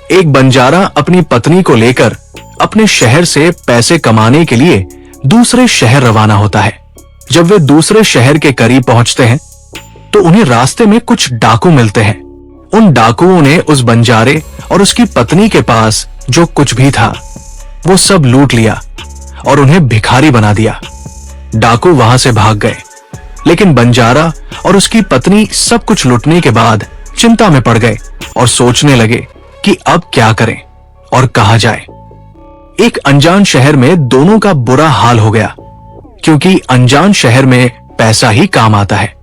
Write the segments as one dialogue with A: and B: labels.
A: एक बंजारा अपनी पत्नी को लेकर अपने शहर से पैसे कमाने के लिए दूसरे शहर रवाना होता है। जब वे दूसरे शहर के करीब पहुंचते हैं तो उन्हें रास्ते में कुछ डाकू मिलते हैं। उन डाकुओं ने उस बंजारे और उसकी पत्नी के पास जो कुछ भी था वो सब लूट लिया और उन्हें भिखारी बना दिया। डाकू वहां से भाग गए, लेकिन बंजारा और उसकी पत्नी सब कुछ लूटने के बाद चिंता में पड़ गए और सोचने लगे कि अब क्या करें और कहां जाए। एक अनजान शहर में दोनों का बुरा हाल हो गया, क्योंकि अनजान शहर में पैसा ही काम आता है।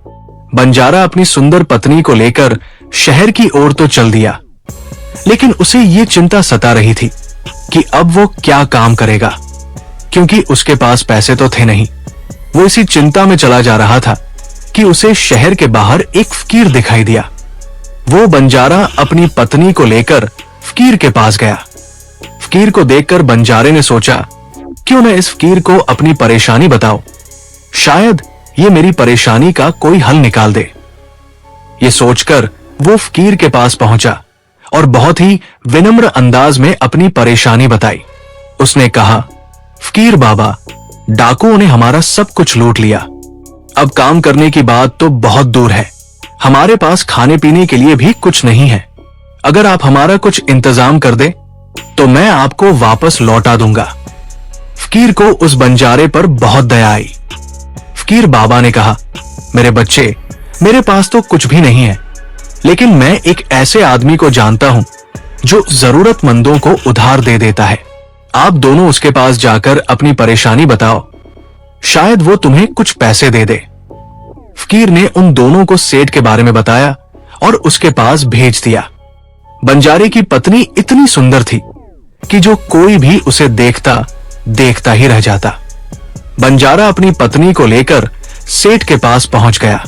A: बंजारा अपनी सुंदर पत्नी को लेकर शहर की ओर तो चल दिया, लेकिन उसे ये चिंता सता रही थी कि अब वो क्या काम करेगा, क्योंकि उसके पास पैसे तो थे नहीं। वो इसी चिंता में चला जा रहा था कि उसे शहर के बाहर एक फकीर दिखाई दिया। वो बंजारा अपनी पत्नी को लेकर फकीर के पास गया। फकीर को देखकर बंजारे ने सोचा, क्यों न इस फकीर को अपनी परेशानी बताओ, शायद ये मेरी परेशानी का कोई हल निकाल दे। ये सोचकर वो फकीर के पास पहुंचा और बहुत ही विनम्र अंदाज में अपनी परेशानी बताई। उसने कहा, फकीर बाबा, डाकुओं ने हमारा सब कुछ लूट लिया। अब काम करने की बात तो बहुत दूर है, हमारे पास खाने पीने के लिए भी कुछ नहीं है। अगर आप हमारा कुछ इंतजाम कर दे तो मैं आपको वापस लौटा दूंगा। फकीर को उस बंजारे पर बहुत दया आई। फकीर बाबा ने कहा, मेरे बच्चे, मेरे पास तो कुछ भी नहीं है, लेकिन मैं एक ऐसे आदमी को जानता हूं जो जरूरतमंदों को उधार दे देता है। आप दोनों उसके पास जाकर अपनी परेशानी बताओ, शायद वो तुम्हें कुछ पैसे दे दे। फकीर ने उन दोनों को सेठ के बारे में बताया और उसके पास भेज दिया। बंजारे की पत्नी इतनी सुंदर थी कि जो कोई भी उसे देखता देखता ही रह जाता। बंजारा अपनी पत्नी को लेकर सेठ के पास पहुंच गया।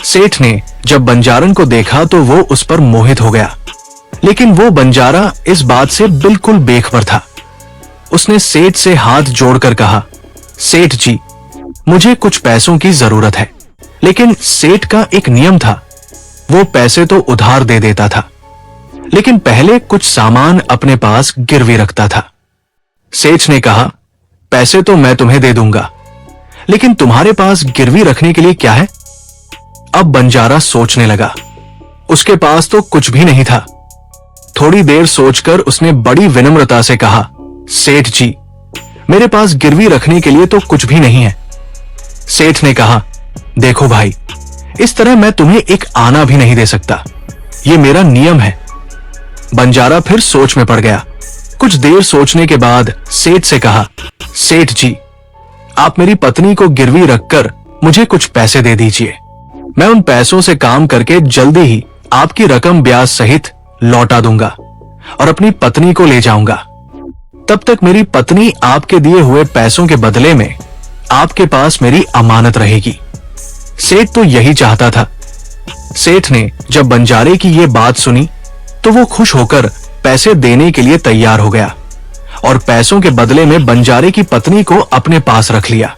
A: सेठ ने जब बंजारन को देखा तो वो उस पर मोहित हो गया, लेकिन वो बंजारा इस बात से बिल्कुल बेखबर था। उसने सेठ से हाथ जोड़कर कहा, सेठ जी, मुझे कुछ पैसों की जरूरत है। लेकिन सेठ का एक नियम था, वो पैसे तो उधार दे देता था, लेकिन पहले कुछ सामान अपने पास गिरवी रखता था। सेठ ने कहा, पैसे तो मैं तुम्हें दे दूंगा, लेकिन तुम्हारे पास गिरवी रखने के लिए क्या है? अब बंजारा सोचने लगा। उसके पास तो कुछ भी नहीं था। थोड़ी देर सोचकर उसने बड़ी विनम्रता से कहा, सेठ जी, मेरे पास गिरवी रखने के लिए तो कुछ भी नहीं है। सेठ ने कहा, देखो भाई, इस तरह मैं तुम्हें एक आना भी नहीं दे सकता, ये मेरा नियम है। बंजारा फिर सोच में पड़ गया। कुछ देर सोचने के बाद सेठ से कहा, सेठ जी, आप मेरी पत्नी को गिरवी रखकर मुझे कुछ पैसे दे दीजिए। मैं उन पैसों से काम करके जल्दी ही आपकी रकम ब्याज सहित लौटा दूंगा और अपनी पत्नी को ले जाऊंगा। तब तक मेरी पत्नी आपके दिए हुए पैसों के बदले में आपके पास मेरी अमानत रहेगी। सेठ तो यही चाहता था। सेठ ने जब बंजारे की ये बात सुनी तो वो खुश होकर पैसे देने के लिए तैयार हो गया और पैसों के बदले में बंजारे की पत्नी को अपने पास रख लिया।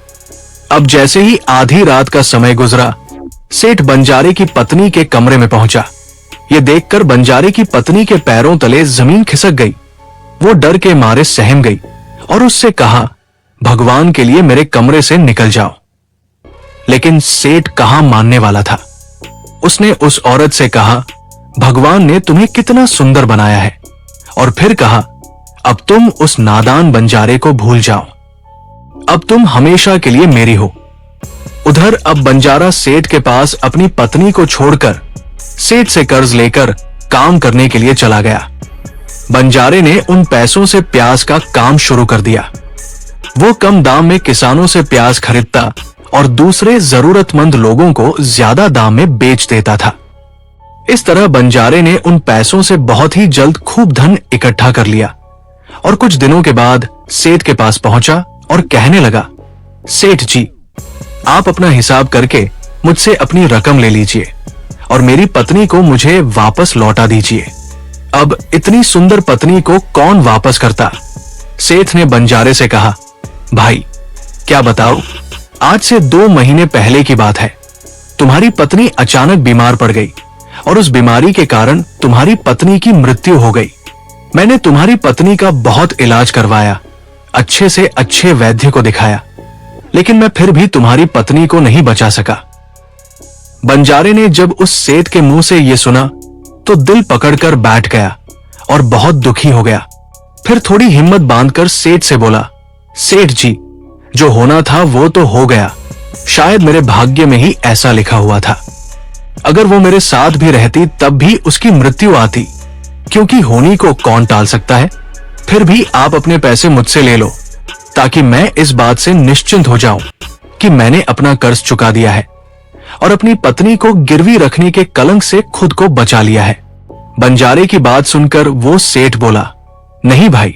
A: अब जैसे ही आधी रात का समय गुजरा, सेठ बंजारे की पत्नी के कमरे में पहुंचा। ये देखकर बंजारे की पत्नी के पैरों तले जमीन खिसक गई। वो डर के मारे सहम गई और उससे कहा, भगवान के लिए मेरे कमरे से निकल जाओ। लेकिन सेठ कहां मानने वाला था। उसने उस औरत से कहा, भगवान ने तुम्हें कितना सुंदर बनाया है, और फिर कहा, अब तुम उस नादान बंजारे को भूल जाओ, अब तुम हमेशा के लिए मेरी हो। उधर अब बंजारा सेठ के पास अपनी पत्नी को छोड़कर सेठ से कर्ज लेकर काम करने के लिए चला गया। बंजारे ने उन पैसों से प्याज का काम शुरू कर दिया। वो कम दाम में किसानों से प्याज खरीदता और दूसरे जरूरतमंद लोगों को ज्यादा दाम में बेच देता था। इस तरह बंजारे ने उन पैसों से बहुत ही जल्द खूब धन इकट्ठा कर लिया और कुछ दिनों के बाद सेठ के पास पहुंचा और कहने लगा, सेठ जी, आप अपना हिसाब करके मुझसे अपनी रकम ले लीजिए और मेरी पत्नी को मुझे वापस लौटा दीजिए। अब इतनी सुंदर पत्नी को कौन वापस करता? सेठ ने बंजारे से कहा, भाई क्या बताओ, आज से 2 महीने पहले की बात है। तुम्हारी पत्नी अचानक बीमार पड़ गई और उस बीमारी के कारण तुम्हारी पत्नी की मृत्यु हो गई। मैंने तुम्हारी पत्नी का बहुत इलाज करवाया, अच्छे से अच्छे वैद्य को दिखाया, लेकिन मैं फिर भी तुम्हारी पत्नी को नहीं बचा सका। बंजारे ने जब उस सेठ के मुंह से यह सुना तो दिल पकड़कर बैठ गया और बहुत दुखी हो गया। फिर थोड़ी हिम्मत बांधकर सेठ से बोला, सेठ जी, जो होना था वो तो हो गया, शायद मेरे भाग्य में ही ऐसा लिखा हुआ था। अगर वो मेरे साथ भी रहती तब भी उसकी मृत्यु आती, क्योंकि होनी को कौन टाल सकता है। फिर भी आप अपने पैसे मुझसे ले लो, ताकि मैं इस बात से निश्चिंत हो जाऊं कि मैंने अपना कर्ज चुका दिया है और अपनी पत्नी को गिरवी रखने के कलंक से खुद को बचा लिया है। बंजारे की बात सुनकर वो सेठ बोला, नहीं भाई,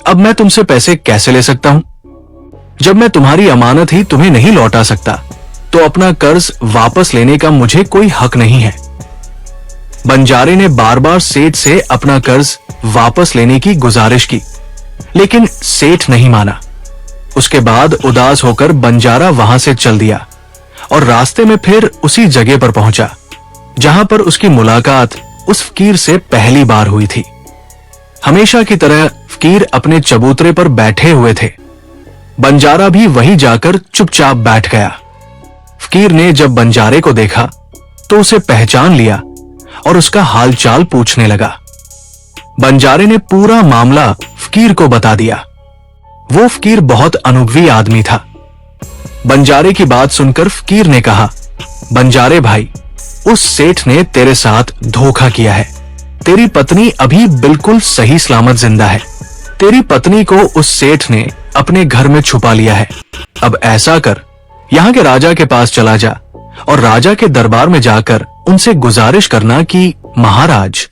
A: अब मैं तुमसे पैसे कैसे ले सकता हूं? जब मैं तुम्हारी अमानत ही तुम्हें नहीं लौटा सकता, तो अपना कर्ज वापस लेने का मुझे कोई हक नहीं है। बंजारे ने बार बार सेठ से अपना कर्ज वापस लेने की गुजारिश की, लेकिन सेठ नहीं माना। उसके बाद उदास होकर बंजारा वहां से चल दिया और रास्ते में फिर उसी जगह पर पहुंचा जहां पर उसकी मुलाकात उस फकीर से पहली बार हुई थी। हमेशा की तरह फकीर अपने चबूतरे पर बैठे हुए थे। बंजारा भी वहीं जाकर चुपचाप बैठ गया। फकीर ने जब बंजारे को देखा तो उसे पहचान लिया और उसका हालचाल पूछने लगा। बंजारे ने पूरा मामला फकीर को बता दिया। वो फकीर बहुत अनुभवी आदमी था। बंजारे की बात सुनकर फकीर ने कहा, बंजारे भाई, उस सेठ ने तेरे साथ धोखा किया है। तेरी पत्नी अभी बिल्कुल सही सलामत जिंदा है। तेरी पत्नी को उस सेठ ने अपने घर में छुपा लिया है। अब ऐसा कर, यहाँ के राजा के पास चला जा और राजा के दरबार में जाकर उनसे गुजारिश करना कि महाराज,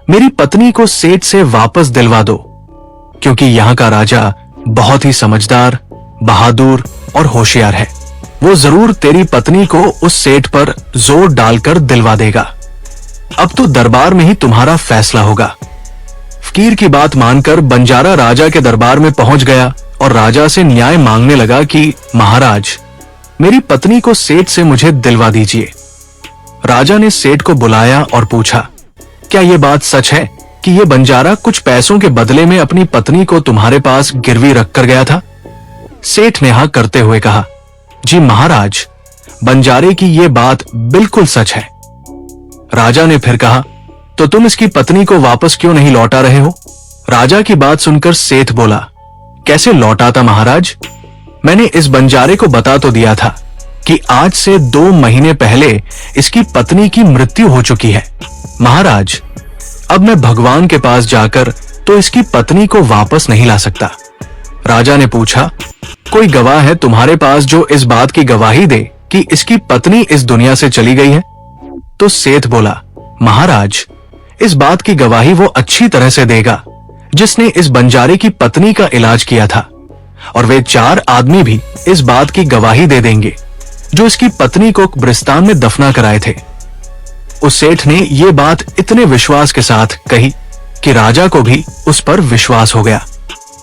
A: मेरी पत्नी को सेठ से वापस दिलवा दो, क्योंकि यहाँ का राजा बहुत ही समझदार, बहादुर और होशियार है। वो जरूर तेरी पत्नी को उस सेठ पर जोर डालकर दिलवा देगा। अब तो दरबार में ही तुम्हारा फैसला होगा। फकीर की बात मानकर बंजारा राजा के दरबार में पहुंच गया और राजा से न्याय मांगने लगा कि महाराज, मेरी पत्नी को सेठ से मुझे दिलवा दीजिए। राजा ने सेठ को बुलाया और पूछा, क्या यह बात सच है कि यह बंजारा कुछ पैसों के बदले में अपनी पत्नी को तुम्हारे पास गिरवी रखकर गया था? सेठ ने हाँ करते हुए कहा, जी महाराज, बंजारे की यह बात बिल्कुल सच है। राजा ने फिर कहा, तो तुम इसकी पत्नी को वापस क्यों नहीं लौटा रहे हो? राजा की बात सुनकर सेठ बोला, कैसे लौटाता महाराज? मैंने इस बंजारे को बता तो दिया था कि आज से 2 महीने पहले इसकी पत्नी की मृत्यु हो चुकी है। महाराज, अब मैं भगवान के पास जाकर तो इसकी पत्नी को वापस नहीं ला सकता। राजा ने पूछा, कोई गवाह है तुम्हारे पास जो इस बात की गवाही दे कि इसकी पत्नी इस दुनिया से चली गई है? तो सेठ बोला, महाराज, इस बात की गवाही वो अच्छी तरह से देगा जिसने इस बंजारे की पत्नी का इलाज किया था, और वे 4 आदमी भी इस बात की गवाही दे देंगे जो इसकी पत्नी को कब्रिस्तान में दफना कराए थे। उस सेठ ने यह बात इतने विश्वास के साथ कही कि राजा को भी उस पर विश्वास हो गया।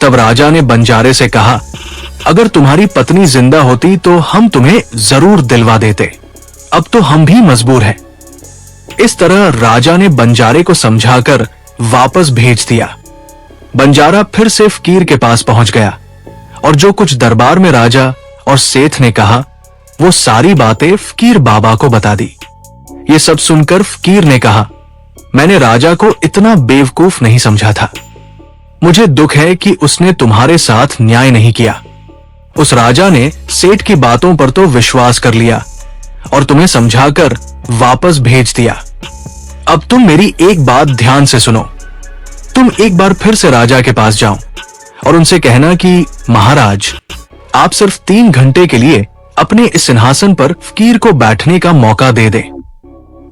A: तब राजा ने बंजारे से कहा, अगर तुम्हारी पत्नी जिंदा होती तो हम तुम्हें जरूर दिलवा देते, अब तो हम भी मजबूर हैं। इस तरह राजा ने बंजारे को समझाकर वापस भेज दिया। बंजारा फिर से फकीर के पास पहुंच गया और जो कुछ दरबार में राजा और सेठ ने कहा वो सारी बातें फकीर बाबा को बता दी। ये सब सुनकर फकीर ने कहा, मैंने राजा को इतना बेवकूफ नहीं समझा था। मुझे दुख है कि उसने तुम्हारे साथ न्याय नहीं किया। उस राजा ने सेठ की बातों पर तो विश्वास कर लिया और तुम्हें समझाकर वापस भेज दिया। अब तुम मेरी एक बात ध्यान से सुनो। तुम एक बार फिर से राजा के पास जाओ और उनसे कहना कि महाराज, आप सिर्फ 3 घंटे के लिए अपने इस सिंहासन पर फकीर को बैठने का मौका दे दें।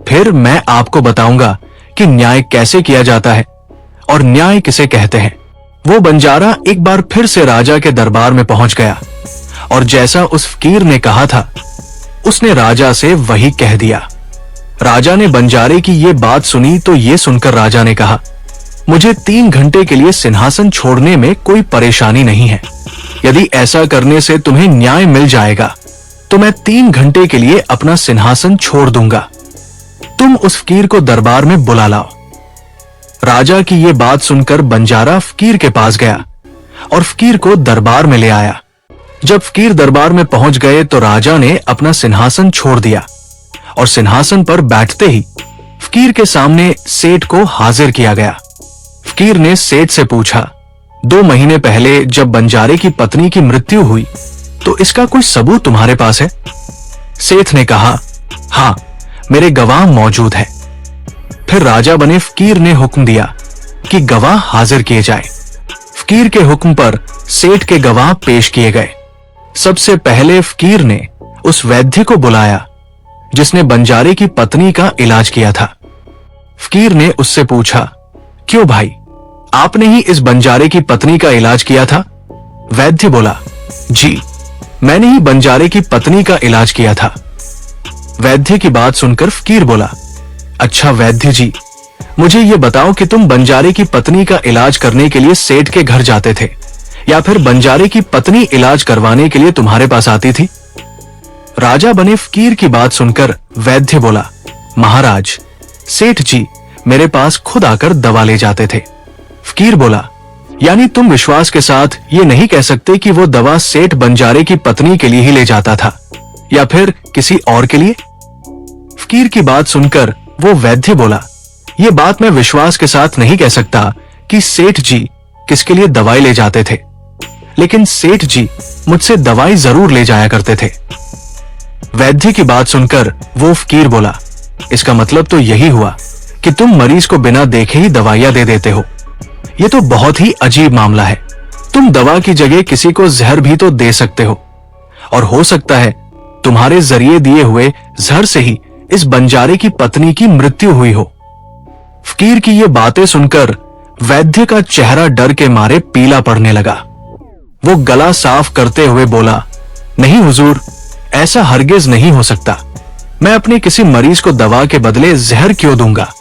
A: फिर मैं आपको बताऊंगा कि न्याय कैसे किया जाता है और न्याय किसे कहते हैं। वो बंजारा एक बार फिर से राजा के दरबार में पहुंच गया और जैसा उस फकीर ने कहा था उसने राजा से वही कह दिया। राजा ने बंजारे की ये बात सुनी तो ये सुनकर राजा ने कहा, मुझे 3 घंटे के लिए सिंहासन छोड़ने में कोई परेशानी नहीं है। यदि ऐसा करने से तुम्हें न्याय मिल जाएगा तो मैं 3 घंटे के लिए अपना सिंहासन छोड़ दूंगा। तुम उस फकीर को दरबार में बुला लाओ। राजा की ये बात सुनकर बंजारा फकीर के पास गया और फकीर को दरबार में ले आया। जब फकीर दरबार में पहुंच गए तो राजा ने अपना सिंहासन छोड़ दिया और सिंहासन पर बैठते ही फकीर के सामने सेठ को हाजिर किया गया। फकीर ने सेठ से पूछा, 2 महीने पहले जब बंजारे की पत्नी की मृत्यु हुई तो इसका कोई सबूत तुम्हारे पास है? सेठ ने कहा, हाँ, मेरे गवाह मौजूद है। फिर राजा बने फकीर ने हुक्म दिया कि गवाह हाजिर किए जाए। फकीर के हुक्म पर सेठ के गवाह पेश किए गए। सबसे पहले फकीर ने उस वैद्य को बुलाया जिसने बंजारे की पत्नी का इलाज किया था। फकीर ने उससे पूछा, क्यों भाई, आपने ही इस बंजारे की पत्नी का इलाज किया था? वैद्य बोला, जी, मैंने ही बंजारे की पत्नी का इलाज किया था। वैद्य की बात सुनकर फकीर बोला, अच्छा वैद्य जी, मुझे यह बताओ कि तुम बंजारे की पत्नी का इलाज करने के लिए सेठ के घर जाते थे या फिर बंजारे की पत्नी इलाज करवाने के लिए तुम्हारे पास आती थी? राजा बने फकीर की बात सुनकर वैद्य बोला, महाराज, सेठ जी मेरे पास खुद आकर दवा ले जाते थे। फकीर बोला, यानी तुम विश्वास के साथ ये नहीं कह सकते कि वो दवा सेठ बंजारे की पत्नी के लिए ही ले जाता था या फिर किसी और के लिए? फकीर की बात सुनकर वो वैद्य बोला, ये बात मैं विश्वास के साथ नहीं कह सकता कि सेठ जी किसके लिए दवाई ले जाते थे, लेकिन सेठ जी मुझसे दवाई जरूर ले जाया करते थे। वैद्य की बात सुनकर वो फकीर बोला, इसका मतलब तो यही हुआ कि तुम मरीज को बिना देखे ही दवाइयां दे देते हो। यह तो बहुत ही अजीब मामला है। तुम दवा की जगह किसी को जहर भी तो दे सकते हो, और हो सकता है तुम्हारे जरिए दिए हुए जहर से ही इस बंजारे की पत्नी की मृत्यु हुई हो। फकीर की ये बातें सुनकर वैद्य का चेहरा डर के मारे पीला पड़ने लगा। वो गला साफ करते हुए बोला, नहीं हुजूर, ऐसा हरगिज नहीं हो सकता। मैं अपने किसी मरीज को दवा के बदले जहर क्यों दूंगा,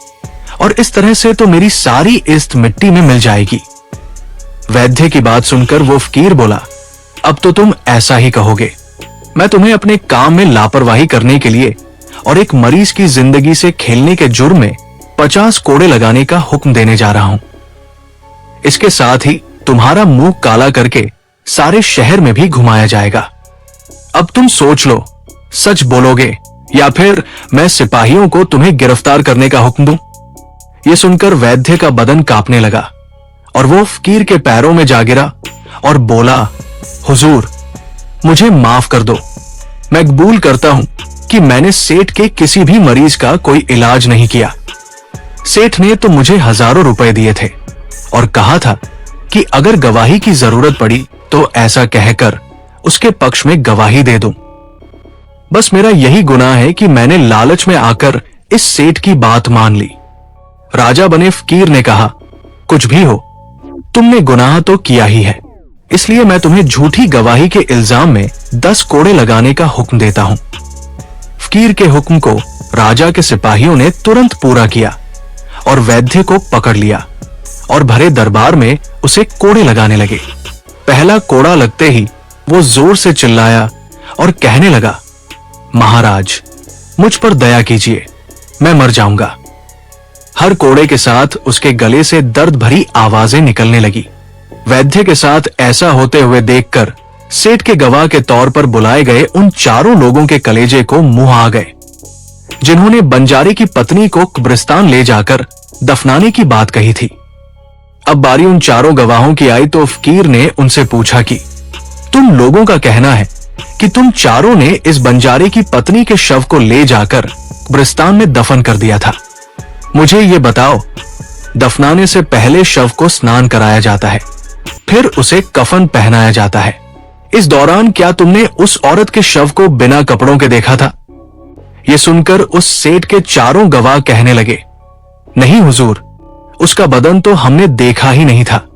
A: और इस तरह से तो मेरी सारी इज्जत मिट्टी में मिल जाएगी। वैद्य की बात सुनकर वो फकीर बोला, अब तो तुम ऐसा ही कहोगे। मैं तुम्हें अपने काम में लापरवाही करने के लिए और एक मरीज की जिंदगी से खेलने के जुर्म में 50 कोड़े लगाने का हुक्म देने जा रहा हूं। इसके साथ ही तुम्हारा मुंह काला करके सारे शहर में भी घुमाया जाएगा। अब तुम सोच लो, सच बोलोगे या फिर मैं सिपाहियों को तुम्हें गिरफ्तार करने का हुक्म दूं? यह सुनकर वैद्य का बदन कांपने लगा और वो फकीर के पैरों में जा गिरा और बोला, हुजूर, मुझे माफ कर दो। मैं कबूल करता हूं कि मैंने सेठ के किसी भी मरीज का कोई इलाज नहीं किया। सेठ ने तो मुझे हजारों रुपए दिए थे और कहा था कि अगर गवाही की जरूरत पड़ी तो ऐसा कहकर उसके पक्ष में गवाही दे दूं। बस मेरा यही गुनाह है कि मैंने लालच में आकर इस सेठ की बात मान ली। राजा बने फकीर ने कहा, कुछ भी हो, तुमने गुनाह तो किया ही है, इसलिए मैं तुम्हें झूठी गवाही के इल्जाम में 10 कोड़े लगाने का हुक्म देता हूं। फकीर के हुक्म को राजा के सिपाहियों ने तुरंत पूरा किया और वैद्य को पकड़ लिया और भरे दरबार में उसे कोड़े लगाने लगे। पहला कोड़ा लगते ही वो जोर से चिल्लाया और कहने लगा, महाराज, मुझ पर दया कीजिए, मैं मर जाऊंगा। हर कोड़े के साथ उसके गले से दर्द भरी आवाजें निकलने लगी। वैद्य के साथ ऐसा होते हुए देखकर सेठ के गवाह के तौर पर बुलाए गए उन चारों लोगों के कलेजे को मुंह आ गए जिन्होंने बंजारे की पत्नी को कब्रिस्तान ले जाकर दफनाने की बात कही थी। अब बारी उन चारों गवाहों की आई तो फकीर ने उनसे पूछा कि तुम लोगों का कहना है कि तुम चारों ने इस बंजारे की पत्नी के शव को ले जाकर कब्रिस्तान में दफन कर दिया था। मुझे ये बताओ, दफनाने से पहले शव को स्नान कराया जाता है, फिर उसे कफन पहनाया जाता है। इस दौरान क्या तुमने उस औरत के शव को बिना कपड़ों के देखा था? यह सुनकर उस सेठ के चारों गवाह कहने लगे, नहीं हुजूर, उसका बदन तो हमने देखा ही नहीं था।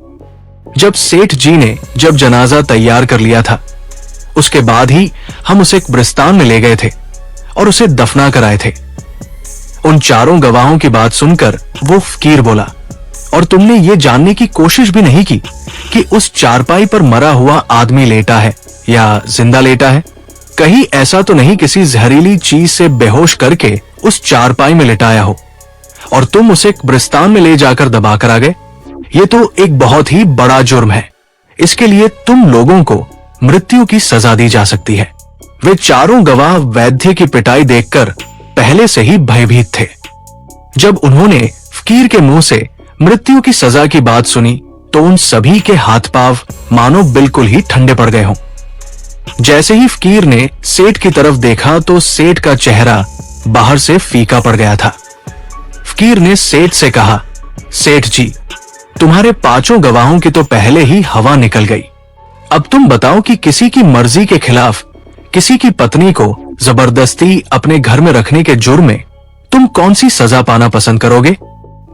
A: जब सेठ जी ने जब जनाजा तैयार कर लिया था, उसके बाद ही हम उसे कब्रिस्तान में ले गए थे और उसे दफना कराए थे। उन चारों गवाहों की बात सुनकर वो फकीर बोला, और तुमने ये जानने की कोशिश भी नहीं की कि उस चारपाई पर मरा हुआ आदमी लेटा है या जिंदा लेटा है? कहीं ऐसा तो नहीं किसी जहरीली चीज से बेहोश करके उस चारपाई में लिटाया हो और तुम उसे कब्रिस्तान में ले जाकर दबाकर आ गए। ये तो एक बहुत ही बड़ा जुर्म है। इसके लिए तुम लोगों को मृत्यु की सजा दी जा सकती है। वे चारों गवाह वैद्य की पिटाई देखकर पहले से ही भयभीत थे। जब उन्होंने फकीर के मुंह से मृत्यु की सजा की बात सुनी तो उन सभी के हाथ पांव मानो बिल्कुल ही ठंडे पड़ गए हों। जैसे ही फकीर ने सेठ की तरफ देखा तो सेठ का चेहरा बाहर से फीका पड़ गया था। फकीर ने सेठ से कहा, सेठ जी, तुम्हारे पांचों गवाहों की तो पहले ही हवा निकल गई। अब तुम बताओ कि किसी की मर्जी के खिलाफ किसी की पत्नी को जबरदस्ती अपने घर में रखने के जुर्म में तुम कौन सी सजा पाना पसंद करोगे?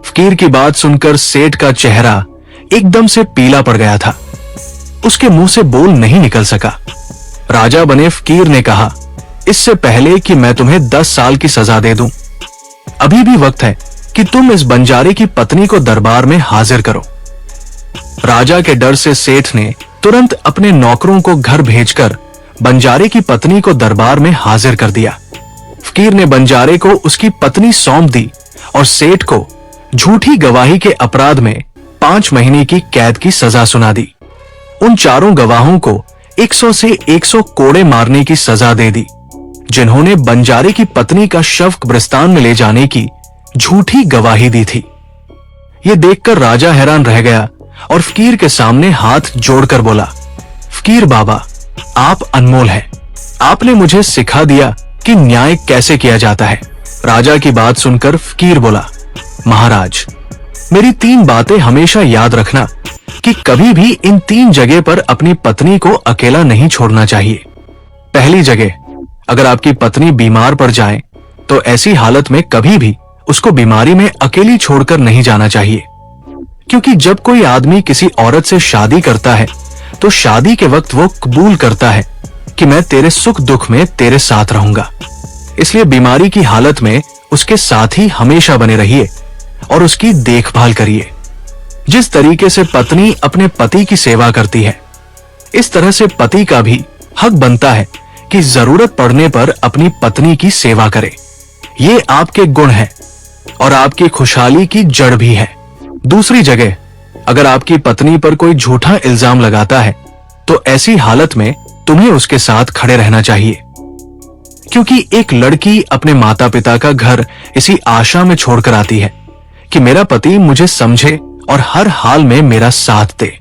A: फकीर की बात सुनकर सेठ का चेहरा एकदम से पीला पड़ गया था। उसके मुंह से बोल नहीं निकल सका। राजा बने फकीर ने कहा, इससे पहले कि मैं तुम्हें 10 साल की सजा दे दूं, अभी भी वक्त है कि तुम इस बंजारे की पत्नी को दरबार में हाजिर करो। राजा के डर से सेठ ने तुरंत अपने नौकरों को घर भेजकर बंजारे की पत्नी को दरबार में हाजिर कर दिया। फकीर ने बंजारे को उसकी पत्नी सौंप दी और सेठ को झूठी गवाही के अपराध में 5 महीने की कैद की सजा सुना दी। उन चारों गवाहों को 100 से 100 कोड़े मारने की सजा दे दी, जिन्होंने बंजारे की पत्नी का शव कब्रिस्तान में ले जाने की झूठी गवाही दी थी। यह देखकर राजा हैरान रह गया और फकीर के सामने हाथ जोड़कर बोला, फकीर बाबा, आप अनमोल हैं। आपने मुझे सिखा दिया कि न्याय कैसे किया जाता है। राजा की बात सुनकर फकीर बोला, महाराज, मेरी 3 बातें हमेशा याद रखना कि कभी भी इन 3 जगह पर अपनी पत्नी को अकेला नहीं छोड़ना चाहिए। पहली जगह, अगर आपकी पत्नी बीमार पड़ जाए तो ऐसी हालत में कभी भी उसको बीमारी में अकेली छोड़कर नहीं जाना चाहिए, क्योंकि जब कोई आदमी किसी औरत से शादी करता है तो शादी के वक्त वो कबूल करता है कि मैं तेरे सुख दुख में तेरे साथ रहूंगा। इसलिए बीमारी की हालत में उसके साथ ही हमेशा बने रहिए और उसकी देखभाल करिए। जिस तरीके से पत्नी अपने पति की सेवा करती है, इस तरह से पति का भी हक बनता है कि जरूरत पड़ने पर अपनी पत्नी की सेवा करे। ये आपके गुण है और आपकी खुशहाली की जड़ भी है। दूसरी जगह, अगर आपकी पत्नी पर कोई झूठा इल्जाम लगाता है तो ऐसी हालत में तुम्हें उसके साथ खड़े रहना चाहिए, क्योंकि एक लड़की अपने माता पिता का घर इसी आशा में छोड़कर आती है कि मेरा पति मुझे समझे और हर हाल में मेरा साथ दे।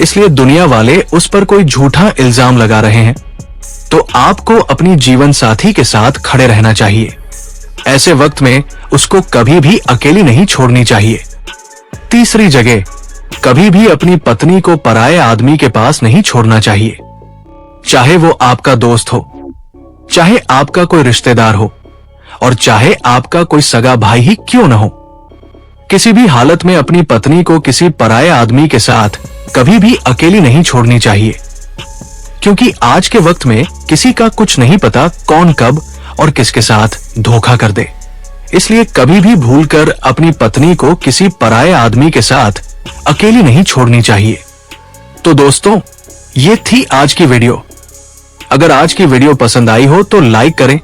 A: इसलिए दुनिया वाले उस पर कोई झूठा इल्जाम लगा रहे हैं तो आपको अपनी जीवन साथी के साथ खड़े रहना चाहिए। ऐसे वक्त में उसको कभी भी अकेली नहीं छोड़नी चाहिए। तीसरी जगह, कभी भी अपनी पत्नी को पराये आदमी के पास नहीं छोड़ना चाहिए, चाहे वो आपका दोस्त हो, चाहे आपका कोई रिश्तेदार हो और चाहे आपका कोई सगा भाई ही क्यों न हो। किसी भी हालत में अपनी पत्नी को किसी पराये आदमी के साथ कभी भी अकेली नहीं छोड़नी चाहिए, क्योंकि आज के वक्त में किसी का कुछ नहीं पता कौन कब और किसके साथ धोखा कर दे। इसलिए कभी भी भूलकर अपनी पत्नी को किसी पराये आदमी के साथ अकेली नहीं छोड़नी चाहिए। तो दोस्तों, ये थी आज की वीडियो। अगर आज की वीडियो पसंद आई हो तो लाइक करें,